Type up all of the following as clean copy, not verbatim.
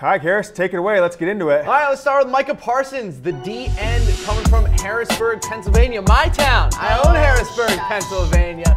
All right, Harris, take it away. Let's get into it. All right, let's start with Micah Parsons, the D-end coming from Harrisburg, Pennsylvania, my town. I own Harrisburg, Pennsylvania.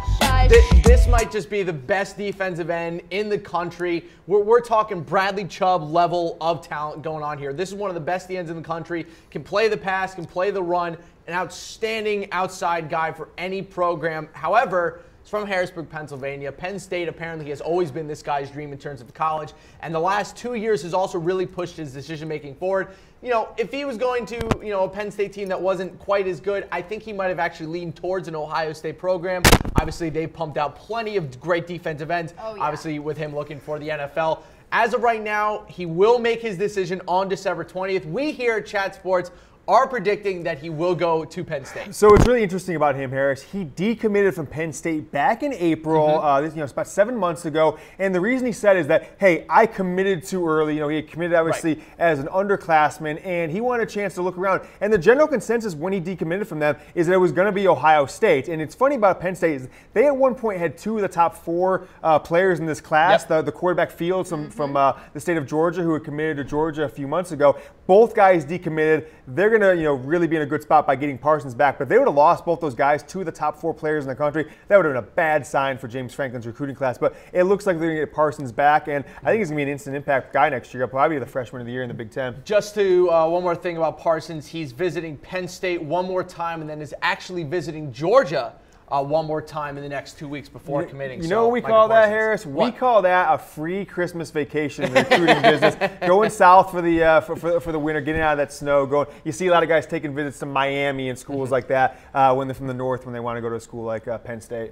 This might just be the best defensive end in the country. We're talking Bradley Chubb level of talent going on here. This is one of the best ends in the country. Can play the pass, can play the run. An outstanding outside guy for any program. However, he's from Harrisburg, Pennsylvania. Penn State apparently has always been this guy's dream in terms of college. And the last 2 years has also really pushed his decision-making forward. You know, if he was going to, a Penn State team that wasn't quite as good, I think he might have actually leaned towards an Ohio State program. Obviously, they pumped out plenty of great defensive ends, obviously with him looking for the NFL. As of right now, he will make his decision on December 20th. We here at Chat Sports are predicting that he will go to Penn State. So what's really interesting about him, Harris, he decommitted from Penn State back in April. It's about 7 months ago. And the reason he said is that, hey, I committed too early. He had committed obviously as an underclassman, and he wanted a chance to look around. And the general consensus when he decommitted from them is that it was going to be Ohio State. And it's funny about Penn State is they at one point had two of the top four players in this class, the quarterback Fields from the state of Georgia, who had committed to Georgia a few months ago. Both guys decommitted. They're going to, really be in a good spot by getting Parsons back. But if they would have lost both those guys, two of the top four players in the country, that would have been a bad sign for James Franklin's recruiting class. But it looks like they're going to get Parsons back, and I think he's going to be an instant impact guy next year. He'll probably be the freshman of the year in the Big Ten. Just to one more thing about Parsons, he's visiting Penn State one more time, and then is actually visiting Georgia one more time in the next 2 weeks before committing. You know what we call that, Harris? We call that a free Christmas vacation in the recruiting business. Going south for the winter, getting out of that snow. You see a lot of guys taking visits to Miami and schools like that when they're from the north when they want to go to a school like Penn State.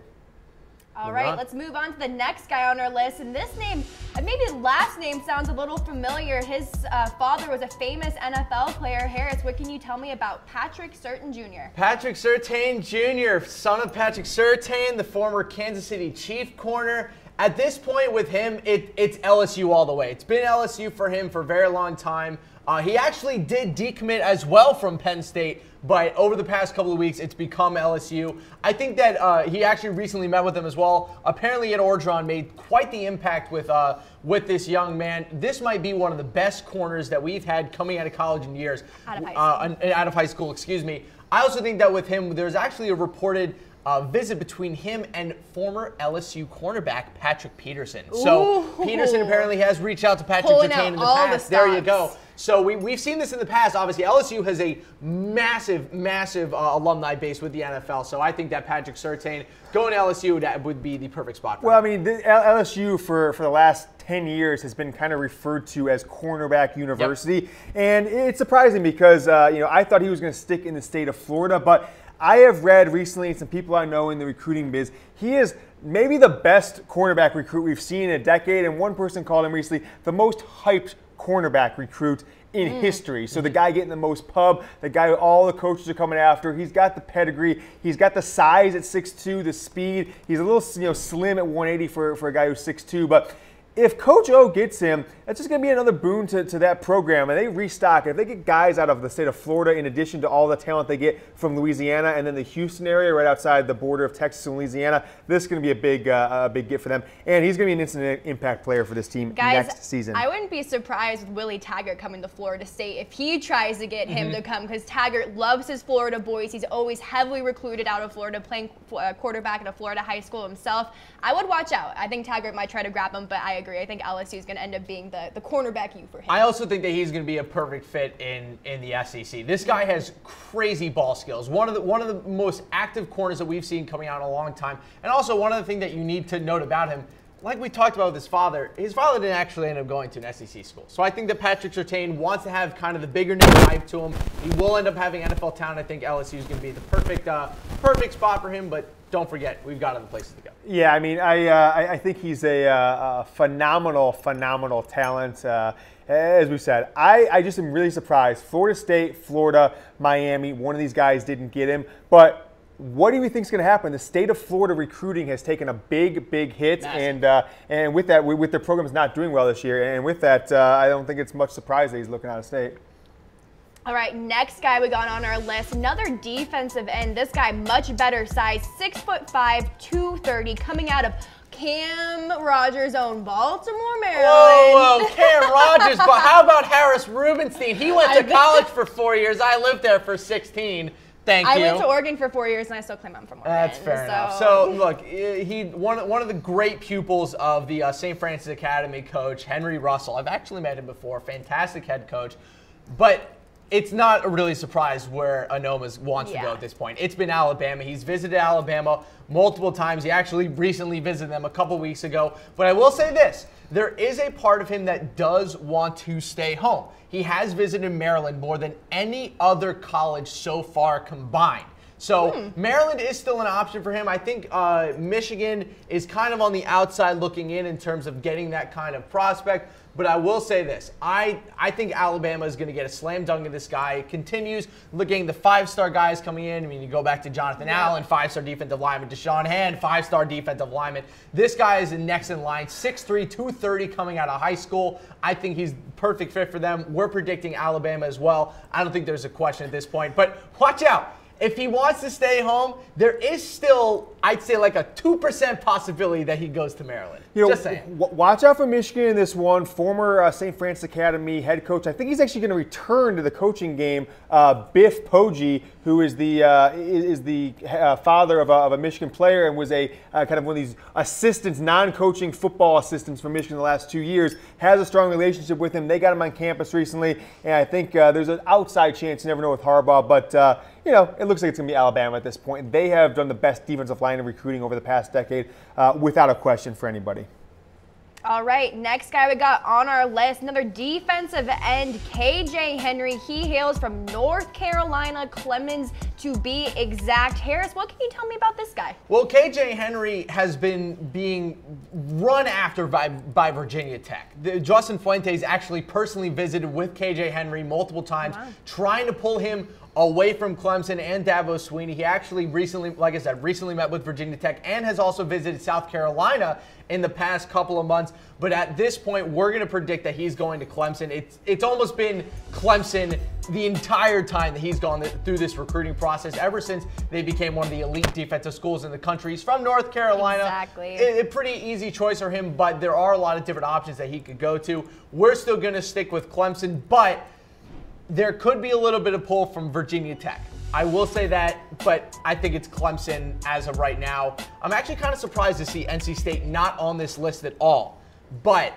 All right, let's move on to the next guy on our list. And this name, maybe the last name sounds a little familiar. His father was a famous NFL player. Harris, what can you tell me about Patrick Surtain Jr.? Patrick Surtain Jr., son of Patrick Surtain, the former Kansas City Chief corner. At this point with him, it's LSU all the way. It's been LSU for him for a very long time. He actually did decommit as well from Penn State, but over the past couple of weeks, it's become LSU. I think that he actually recently met with them as well. Apparently at Orgeron made quite the impact with this young man. This might be one of the best corners that we've had coming out of college in years. Out of high school. Excuse me. I also think that with him, there's actually a reported visit between him and former LSU cornerback Patrick Peterson. So Peterson apparently has reached out to Patrick Surtain in the past. There you go. So we've seen this in the past. Obviously, LSU has a massive alumni base with the NFL. So I think that Patrick Surtain going to LSU, that would be the perfect spot for him. Well, I mean, LSU for the last 10 years has been kind of referred to as cornerback university. And it's surprising because, I thought he was going to stick in the state of Florida. But I have read recently, some people I know in the recruiting biz, he is maybe the best cornerback recruit we've seen in a decade. And one person called him recently the most hyped cornerback recruit in history. So the guy getting the most pub, the guy who all the coaches are coming after. He's got the pedigree. He's got the size at 6'2", the speed. He's a little slim at 180 for a guy who's 6'2", but if Coach O gets him, that's just going to be another boon to that program. And they restock. If they get guys out of the state of Florida in addition to all the talent they get from Louisiana and then the Houston area right outside the border of Texas and Louisiana, this is going to be a big get for them. And he's going to be an instant impact player for this team next season. I wouldn't be surprised with Willie Taggart coming to Florida State if he tries to get him to come, because Taggart loves his Florida boys. He's always heavily recruited out of Florida, playing quarterback at a Florida high school himself. I would watch out. I think Taggart might try to grab him, but I agree. I think LSU is going to end up being the cornerback for him. I also think that he's going to be a perfect fit in the SEC. This guy has crazy ball skills. One of the most active corners that we've seen coming out in a long time. And also one of the things that you need to note about him, like we talked about with his father didn't actually end up going to an SEC school. So I think that Patrick Surtain wants to have kind of the bigger name hype to him. He will end up having NFL talent. I think LSU is going to be the perfect spot for him, but don't forget, we've got other places to go. Yeah, I mean, I think he's a phenomenal talent. As we said, I just am really surprised. Florida State, Florida, Miami, one of these guys didn't get him. But what do we think is going to happen? The state of Florida recruiting has taken a big hit, and with that, with their programs not doing well this year, and with that, I don't think it's much surprise that he's looking out of state. All right, next guy we got on our list, another defensive end. This guy, much better size, 6'5", 230, coming out of Cam Rogers owned Baltimore, Maryland. Whoa, Cam Rogers, but how about Harris Rubenstein? He went to college for 4 years. I lived there for 16. Thank you. I went to Oregon for 4 years, and I still claim I'm from Oregon. That's fair enough. So, look, one of the great pupils of the St. Francis Academy coach, Henry Russell. I've actually met him before. Fantastic head coach. But it's not a really surprise where Anoma wants to go at this point. It's been Alabama. He's visited Alabama multiple times. He actually recently visited them a couple weeks ago. But I will say this. There is a part of him that does want to stay home. He has visited Maryland more than any other college so far combined. So Maryland is still an option for him. I think Michigan is kind of on the outside looking in terms of getting that kind of prospect. But I will say this. I think Alabama is going to get a slam dunk of this guy. It continues looking the 5-star guys coming in. I mean, you go back to Jonathan Allen, 5-star defensive lineman. Deshaun Hand, 5-star defensive lineman. This guy is next in line, 6'3", 230 coming out of high school. I think he's perfect fit for them. We're predicting Alabama as well. I don't think there's a question at this point. But watch out. If he wants to stay home, there is still, I'd say, like a 2% possibility that he goes to Maryland. Just saying. Watch out for Michigan in this one. Former St. Francis Academy head coach. I think he's actually going to return to the coaching game. Biff Poggi, who is the father of a Michigan player and was a kind of one of these assistants, non-coaching football assistants for Michigan the last 2 years, has a strong relationship with him. They got him on campus recently, and I think there's an outside chance. You never know with Harbaugh, but you know, it looks like it's going to be Alabama at this point. They have done the best defensive line in recruiting over the past decade, without a question for anybody. All right, next guy we got on our list, another defensive end, KJ Henry. He hails from North Carolina, Clemson to be exact. Harris, what can you tell me about this guy? Well, KJ Henry has been being run after by Virginia Tech. Justin Fuentes actually personally visited with KJ Henry multiple times, trying to pull him away from Clemson and Dabo Swinney. He actually recently, like I said, met with Virginia Tech and has also visited South Carolina in the past couple of months. But at this point, we're going to predict that he's going to Clemson. It's almost been Clemson the entire time that he's gone through this recruiting process, ever since they became one of the elite defensive schools in the country. He's from North Carolina. Exactly. A pretty easy choice for him, but there are a lot of different options that he could go to. We're still going to stick with Clemson, but there could be a little bit of pull from Virginia Tech. I will say that, but I think it's Clemson as of right now. I'm actually kind of surprised to see NC State not on this list at all, but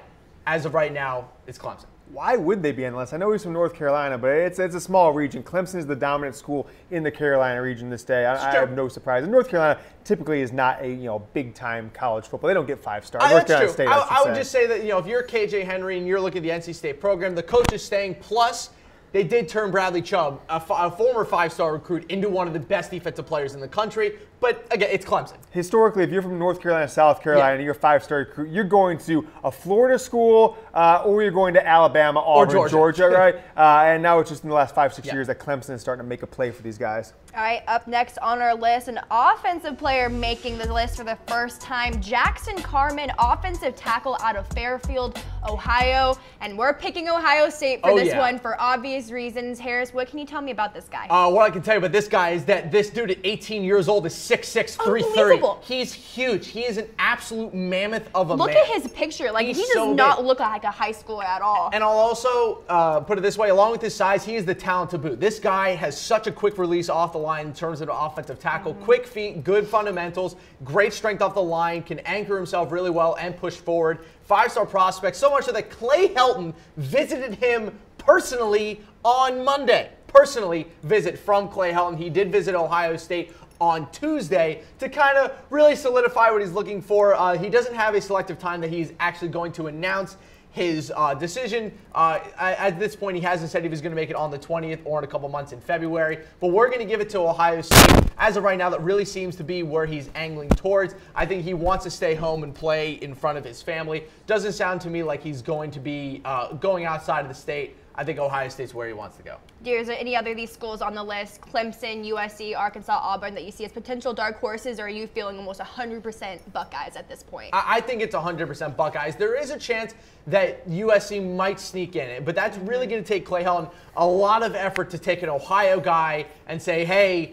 as of right now, it's Clemson. Why would they be on the list? I know he's from North Carolina, but it's a small region. Clemson is the dominant school in the Carolina region this day. I have no surprise. And North Carolina typically is not a big-time college football. They don't get 5-star. North Carolina State, I would just say that if you're KJ Henry and you're looking at the NC State program, the coach is staying, plus they did turn Bradley Chubb, a former 5-star recruit, into one of the best defensive players in the country. But again, it's Clemson. Historically, if you're from North Carolina, South Carolina, and you're a 5-star recruit, you're going to a Florida school or you're going to Alabama, Auburn, or Georgia, right? And now it's just in the last 5-6 years that Clemson is starting to make a play for these guys. All right, up next on our list, an offensive player making the list for the first time, Jackson Carman, offensive tackle out of Fairfield, Ohio. And we're picking Ohio State for this one for obvious reasons. Harris, what can you tell me about this guy? What I can tell you about this guy is that this dude at 18 years old is 6'6", 330. He's huge. He is an absolute mammoth of a man. Look at his picture. Like, he does not look like a high schooler at all. And I'll also put it this way. Along with his size, he is the talent to boot. This guy has such a quick release off the line in terms of the offensive tackle. Quick feet, good fundamentals, great strength off the line, can anchor himself really well and push forward. 5-star prospect, so much so that Clay Helton visited him personally on Monday. Personally visit from Clay Helton. He did visit Ohio State on Tuesday to kind of really solidify what he's looking for. He doesn't have a selective time that he's actually going to announce his decision. At this point, he hasn't said he was going to make it on the 20th or in a couple months in February, but we're going to give it to Ohio State. As of right now, that really seems to be where he's angling towards. I think he wants to stay home and play in front of his family. Doesn't sound to me like he's going to be going outside of the state. I think Ohio State's where he wants to go. Is there any other of these schools on the list, Clemson, USC, Arkansas, Auburn, that you see as potential dark horses, or are you feeling almost 100% Buckeyes at this point? I think it's 100% Buckeyes. There is a chance that USC might sneak in it, but that's really going to take Clay Helton a lot of effort to take an Ohio guy and say, hey,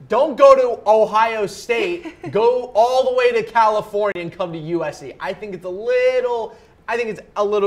don't go to Ohio State. Go all the way to California and come to USC. I think it's a little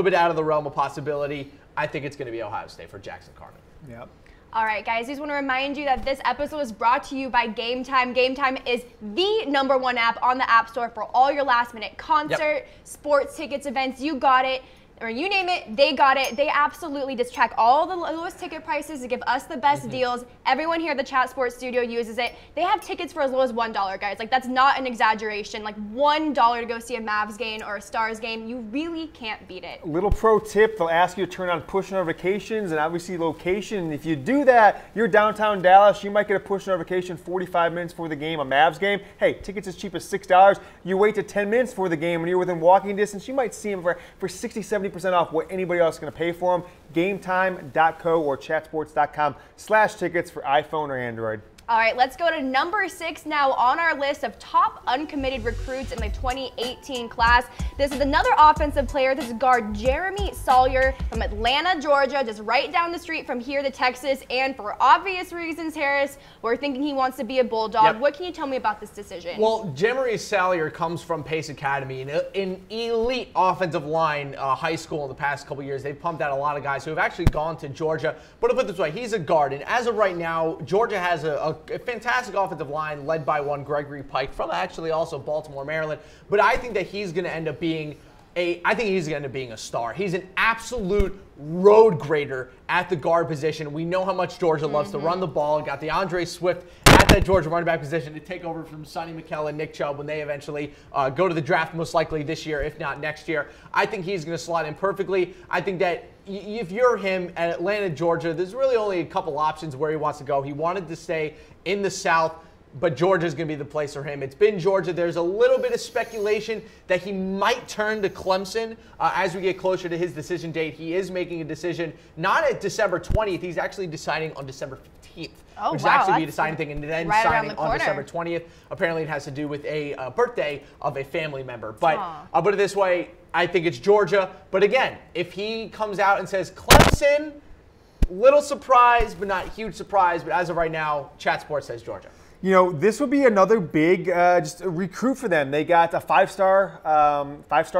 bit out of the realm of possibility. I think it's going to be Ohio State for Jackson Carman. Yep. All right, guys, just want to remind you that this episode is brought to you by Game Time. Game Time is the #1 app on the App Store for all your last-minute concert, sports tickets, events. You got it. Or you name it, they got it. They absolutely just track all the lowest ticket prices to give us the best deals. Everyone here at the Chat Sports Studio uses it. They have tickets for as low as $1, guys. Like, that's not an exaggeration. Like, $1 to go see a Mavs game or a Stars game, you really can't beat it. Little pro tip, they'll ask you to turn on push notifications and obviously location. If you do that, you're downtown Dallas, you might get a push notification 45 minutes before the game, a Mavs game. Hey, tickets as cheap as $6. You wait to 10 minutes before the game and you're within walking distance, you might see them for 60, 70% off what anybody else is going to pay for them. GameTime.co or chatsports.com/tickets for iPhone or Android. All right, let's go to number 6 now on our list of top uncommitted recruits in the 2018 class. This is another offensive player. This is guard Jeremy Sawyer from Atlanta, Georgia, just right down the street from here to Texas. And for obvious reasons, Harris, we're thinking he wants to be a Bulldog. Yep. What can you tell me about this decision? Well, Jeremy Sawyer comes from Pace Academy, an elite offensive line high school in the past couple years. They've pumped out a lot of guys who have actually gone to Georgia. But to put it this way, he's a guard. And as of right now, Georgia has a fantastic offensive line led by one Gregory Pike from actually also Baltimore, Maryland. But I think that he's going to end up being a star. He's an absolute road grader at the guard position. We know how much Georgia loves to run the ball. Got DeAndre Swift at that Georgia running back position to take over from Sonny Michel and Nick Chubb when they eventually go to the draft, most likely this year, if not next year. I think he's going to slot in perfectly. I think that if you're him at Atlanta, Georgia, there's really only a couple options where he wants to go. He wanted to stay in the South, but Georgia's going to be the place for him. It's been Georgia. There's a little bit of speculation that he might turn to Clemson as we get closer to his decision date. He is making a decision not at December 20th. He's actually deciding on December 15th, which is actually be a deciding thing, and then right signing on December 20th. Apparently, it has to do with a birthday of a family member. But I'll put it this way. I think it's Georgia. But again, if he comes out and says Clemson, little surprise, but not huge surprise. But as of right now, Chat Sports says Georgia. You know, this would be another big just a recruit for them. They got a five-star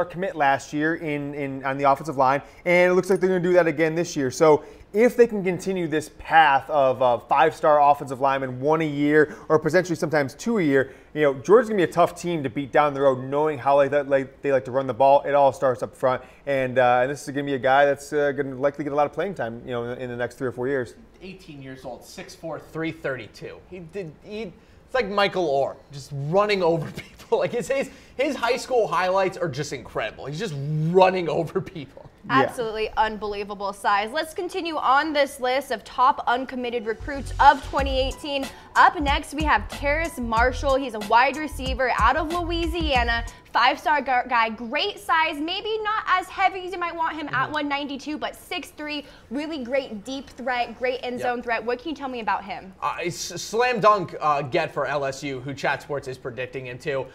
commit last year on the offensive line, and it looks like they're going to do that again this year. So if they can continue this path of five-star offensive linemen, one a year or potentially sometimes two a year, you know, Georgia's going to be a tough team to beat down the road, knowing how they like to run the ball. It all starts up front, and this is going to be a guy that's going to likely get a lot of playing time, you know, in the next 3 or 4 years. 18 years old, 6'4", 332. It's like Michael Orr, just running over people. Like his high school highlights are just incredible. He's just running over people. Absolutely unbelievable size. Let's continue on this list of top uncommitted recruits of 2018. Up next, we have Terrace Marshall. He's a wide receiver out of Louisiana. 5-star guy, great size, maybe not as heavy as you might want him at 192, but 6'3", really great deep threat, great end zone threat. What can you tell me about him? It's a slam dunk get for LSU, who Chat Sports is predicting him to.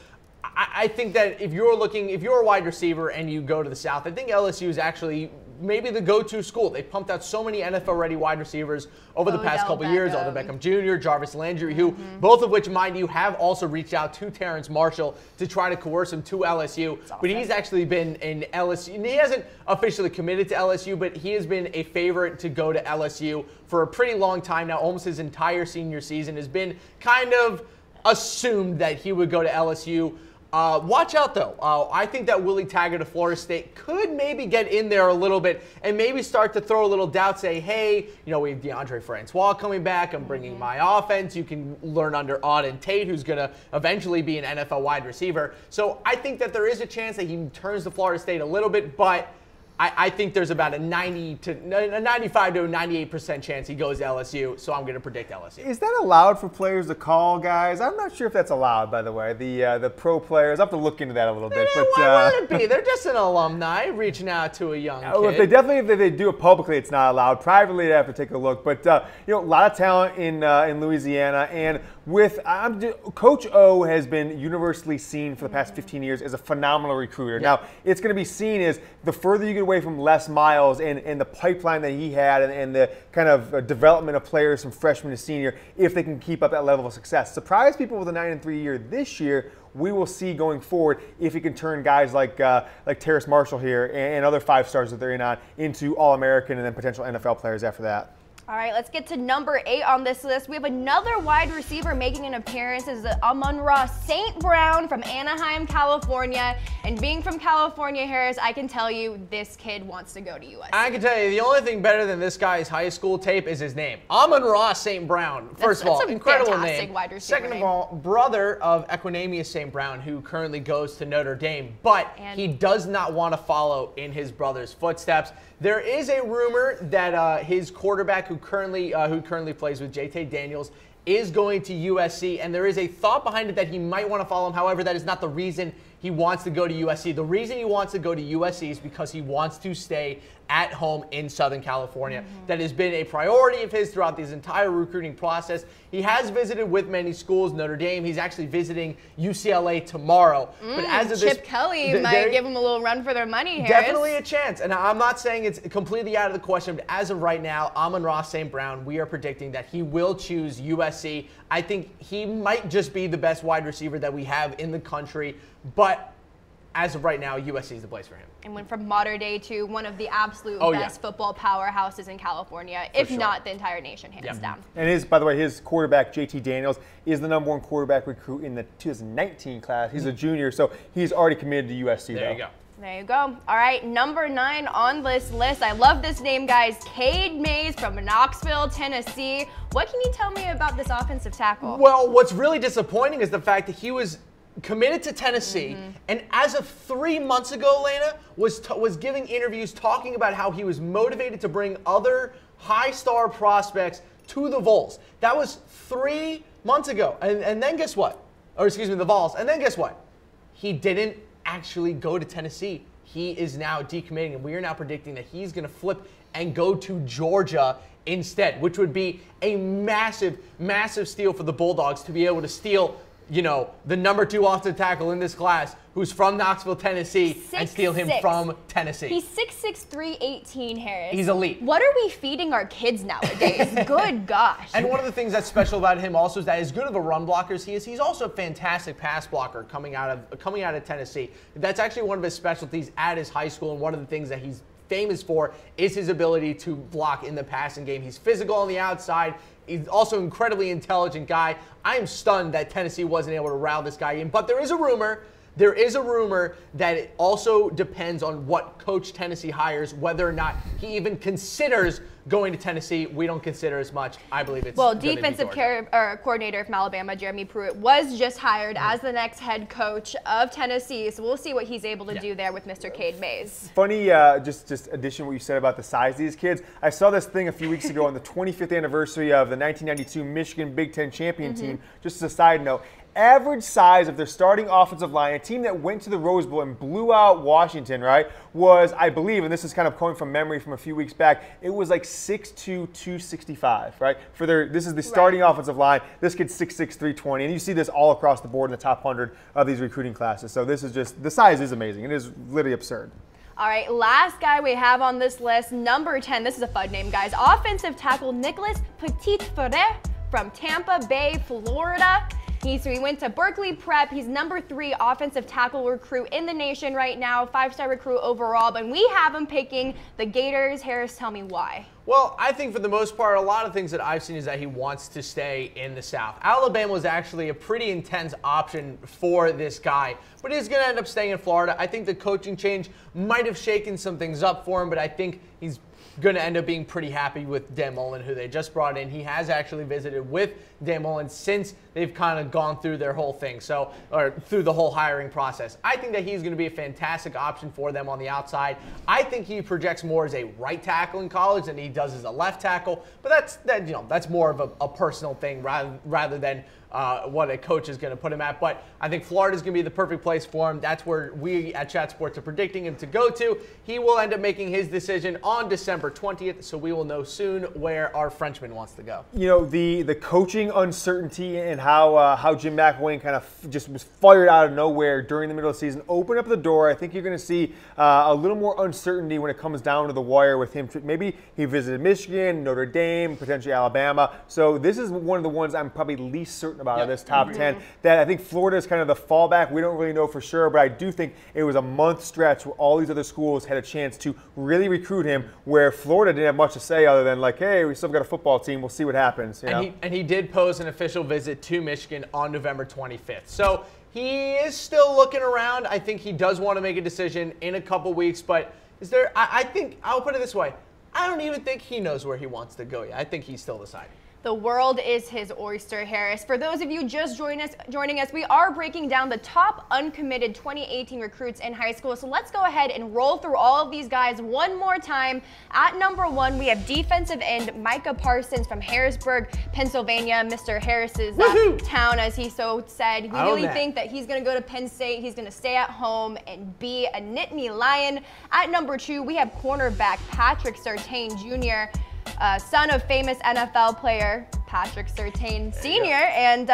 I think that if you're a wide receiver and you go to the South, I think LSU is actually maybe the go-to school. They've pumped out so many NFL-ready wide receivers over the past couple years. Odell Beckham Jr., Jarvis Landry, who both of which, mind you, have also reached out to Terrace Marshall to try to coerce him to LSU. But he's actually been in LSU. And he hasn't officially committed to LSU, but he has been a favorite to go to LSU for a pretty long time now. Almost his entire senior season has been kind of assumed that he would go to LSU. Watch out, though. I think that Willie Taggart of Florida State could maybe get in there a little bit and maybe start to throw a little doubt, say, hey, you know, we have DeAndre Francois coming back. I'm bringing my offense. You can learn under Auden Tate, who's going to eventually be an NFL wide receiver. So I think that there is a chance that he turns to Florida State a little bit, but I think there's about a 95 to 98% chance he goes to LSU, so I'm going to predict LSU. Is that allowed for players to call, guys? I'm not sure if that's allowed, by the way. The pro players, I have to look into that a little bit. But why would it be? They're just an alumni reaching out to a young kid. If they do it publicly, it's not allowed. Privately, they have to take a look. But you know, a lot of talent in Louisiana, and with Coach O has been universally seen for the past 15 years as a phenomenal recruiter. Now, it's going to be seen as the further you get away from Les Miles and the pipeline that he had and the kind of development of players from freshman to senior if they can keep up that level of success. Surprise people with a 9-3 year this year. We will see going forward if he can turn guys like Terrace Marshall here and other 5 stars that they're in on into All-American and then potential NFL players after that. All right, let's get to number 8 on this list. We have another wide receiver making an appearance. Is Amon-Ra St. Brown from Anaheim, California. And being from California, Harris, I can tell you this kid wants to go to USC. I can tell you the only thing better than this guy's high school tape is his name. Amon-Ra St. Brown. First of all, incredible name. Wide receiver Second of all, brother of Equinemius St. Brown, who currently goes to Notre Dame. But he does not want to follow in his brother's footsteps. There is a rumor that his quarterback, who currently plays with J.T. Daniels, is going to USC, and there is a thought behind it that he might want to follow him. However, that is not the reason he wants to go to USC. The reason he wants to go to USC is because he wants to stay at home in Southern California. That has been a priority of his throughout this entire recruiting process. He has visited with many schools, Notre Dame. He's actually visiting UCLA tomorrow. But as of Chip Kelly might give him a little run for their money, Harris. Definitely a chance. And I'm not saying it's completely out of the question, but as of right now, Amon-Ra St. Brown, we are predicting that he will choose USC. I think he might just be the best wide receiver that we have in the country, but as of right now, USC is the place for him. And went from modern day to one of the absolute best football powerhouses in California, if not the entire nation, hands down. And by the way, his quarterback, J.T. Daniels, is the #1 quarterback recruit in the 2019 class. He's a junior, so he's already committed to USC. There you go. There you go. All right, number 9 on this list. I love this name, guys. Cade Mays from Knoxville, Tennessee. What can you tell me about this offensive tackle? Well, what's really disappointing is the fact that he was committed to Tennessee, and as of 3 months ago, Lena, was giving interviews talking about how he was motivated to bring other high-star prospects to the Vols. That was 3 months ago. And then guess what? Or excuse me, the Vols. And then guess what? He didn't actually go to Tennessee. He is now decommitting, and we are now predicting that he's going to flip and go to Georgia instead, which would be a massive, massive steal for the Bulldogs to be able to steal, you know, the #2 offensive tackle in this class, who's from Knoxville, Tennessee, and steal him from Tennessee. He's 6'6", 318, Harris. He's elite. What are we feeding our kids nowadays? Good gosh. And one of the things that's special about him also is that as good of a run blocker as he is, he's also a fantastic pass blocker coming out of Tennessee. That's actually one of his specialties at his high school, and one of the things that he's famous for is his ability to block in the passing game. He's physical on the outside. He's also an incredibly intelligent guy. I am stunned that Tennessee wasn't able to rile this guy in. But there is a rumor that it also depends on what coach Tennessee hires, whether or not he even considers going to Tennessee. We don't consider as much. I believe it's defensive coordinator from Alabama, Jeremy Pruitt, was just hired as the next head coach of Tennessee. So we'll see what he's able to do there with Mr. Cade Mays. Funny, just addition what you said about the size of these kids. I saw this thing a few weeks ago on the 25th anniversary of the 1992 Michigan Big Ten champion team. Just as a side note, average size of their starting offensive line, a team that went to the Rose Bowl and blew out Washington, right, was, I believe, and this is kind of coming from memory from a few weeks back, it was like 6'2", 265, right? This is the starting offensive line. This kid's 6'6", 320, and you see this all across the board in the top 100 of these recruiting classes. So this is just, the size is amazing. It is literally absurd. All right, last guy we have on this list, number 10. This is a fun name, guys. Offensive tackle Nicholas Petit-Frere from Tampa Bay, Florida. He went to Berkeley Prep. He's #3 offensive tackle recruit in the nation right now, 5-star recruit overall. But we have him picking the Gators. Harris, tell me why. Well, I think for the most part, a lot of things that I've seen is that he wants to stay in the South. Alabama was actually a pretty intense option for this guy, but he's going to end up staying in Florida. I think the coaching change might have shaken some things up for him, but I think he's going to end up being pretty happy with Dan Mullen, who they just brought in. He has actually visited with Dan Mullen since they've kind of gone through their whole thing, or through the whole hiring process. I think that he's going to be a fantastic option for them on the outside. I think he projects more as a right tackle in college than he does as a left tackle, but that's more of a personal thing rather than what a coach is going to put him at. But I think Florida is going to be the perfect place for him. That's where we at Chat Sports are predicting him to go to. He will end up making his decision on December 20th, so we will know soon where our Frenchman wants to go. You know, the coaching uncertainty and how Jim McElwain kind of just was fired out of nowhere during the middle of the season opened up the door. I think you're going to see a little more uncertainty when it comes down to the wire with him. Maybe he visited Michigan, Notre Dame, potentially Alabama. So this is one of the ones I'm probably least certain about of this top 10. That I think Florida is kind of the fallback. We don't really know for sure, but I do think it was a month stretch where all these other schools had a chance to really recruit him, where Florida didn't have much to say other than like, hey, we still got a football team. We'll see what happens. You know? And he did pose an official visit to Michigan on November 25th. So he is still looking around. I think he does want to make a decision in a couple weeks, but is there? I think I'll put it this way. I don't even think he knows where he wants to go yet. I think he's still deciding. The world is his oyster, Harris. For those of you just joining us, we are breaking down the top uncommitted 2018 recruits in high school. So let's go ahead and roll through all of these guys one more time. At number 1, we have defensive end Micah Parsons from Harrisburg, Pennsylvania, Mr. Harris's town, as he so said. We really think that he's going to go to Penn State. He's going to stay at home and be a Nittany Lion. At number 2, we have cornerback Patrick Surtain Jr., son of famous NFL player Patrick Surtain Sr., and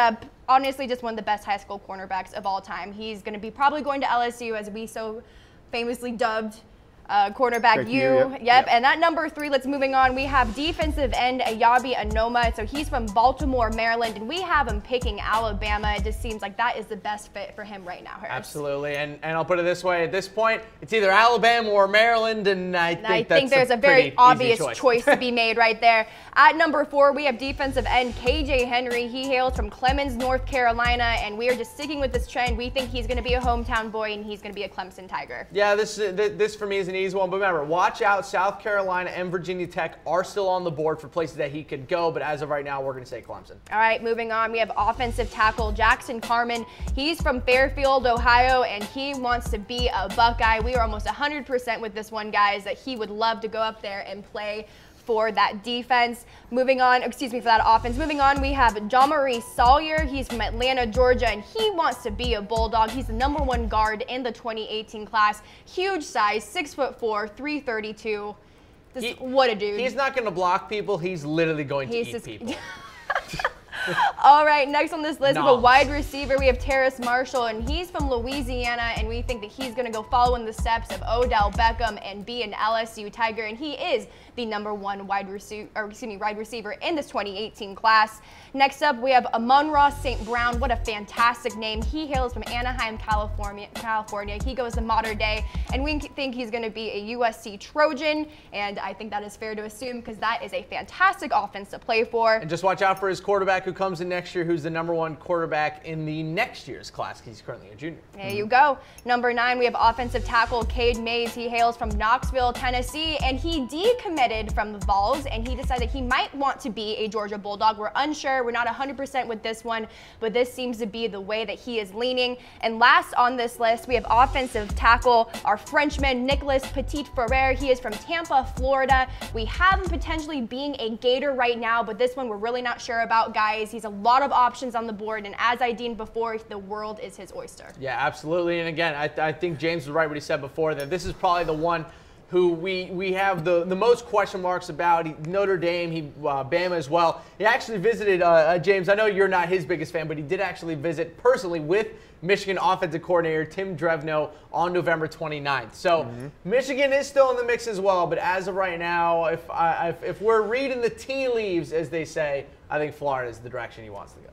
honestly just one of the best high school cornerbacks of all time. He's going to be probably going to LSU, as we so famously dubbed cornerback U. Yep. And at number 3, let's moving on. We have defensive end Eyabi Anoma. So he's from Baltimore, Maryland, and we have him picking Alabama. It just seems like that is the best fit for him right now, Harris. Absolutely. And I'll put it this way. At this point, it's either Alabama or Maryland, and I think there's a very obvious choice to be made right there. At number 4, we have defensive end KJ Henry. He hails from Clemson, North Carolina, and we are just sticking with this trend. We think he's going to be a hometown boy, and he's going to be a Clemson Tiger. Yeah, this for me is an easy one. But remember, watch out. South Carolina and Virginia Tech are still on the board for places that he could go. But as of right now, we're going to say Clemson. All right, moving on. We have offensive tackle Jackson Carman. He's from Fairfield, Ohio, and he wants to be a Buckeye. We are almost 100% with this one, guys, that he would love to go up there and play for that defense. Moving on, for that offense. Moving on, we have John Marie Sawyer. He's from Atlanta, Georgia, and he wants to be a Bulldog. He's the #1 guard in the 2018 class. Huge size, 6'4", 332. What a dude. He's not going to block people. He's literally going to eat people. All right, next on this list, we have a wide receiver. We have Terrace Marshall, and he's from Louisiana, and we think that he's going to go follow in the steps of Odell Beckham and be an LSU Tiger, and he is the #1 wide receiver in this 2018 class. Next up, we have Amon-Ra St. Brown. What a fantastic name. He hails from Anaheim, California. He goes to modern day, and we think he's going to be a USC Trojan, and I think that is fair to assume because that is a fantastic offense to play for. And just watch out for his quarterback who comes in next year, who's the #1 quarterback in the next year's class. He's currently a junior. There you go. Number 9, we have offensive tackle Cade Mays. He hails from Knoxville, Tennessee, and he decommitted from the Vols, and he decided he might want to be a Georgia Bulldog. We're unsure. We're not 100% with this one, but this seems to be the way that he is leaning. And last on this list, we have offensive tackle, our Frenchman, Nicolas Petit-Ferrer. He is from Tampa, Florida. We have him potentially being a Gator right now, but this one we're really not sure about, guys. He's a lot of options on the board, and as I deemed before, the world is his oyster. Yeah, absolutely. And again, I think James was right what he said before, that this is probably the one who we have the most question marks about. Notre Dame, Bama as well. He actually visited, James, I know you're not his biggest fan, but he did actually visit personally with Michigan offensive coordinator Tim Drevno on November 29th. So Michigan is still in the mix as well, but as of right now, if we're reading the tea leaves, as they say, I think Florida is the direction he wants to go.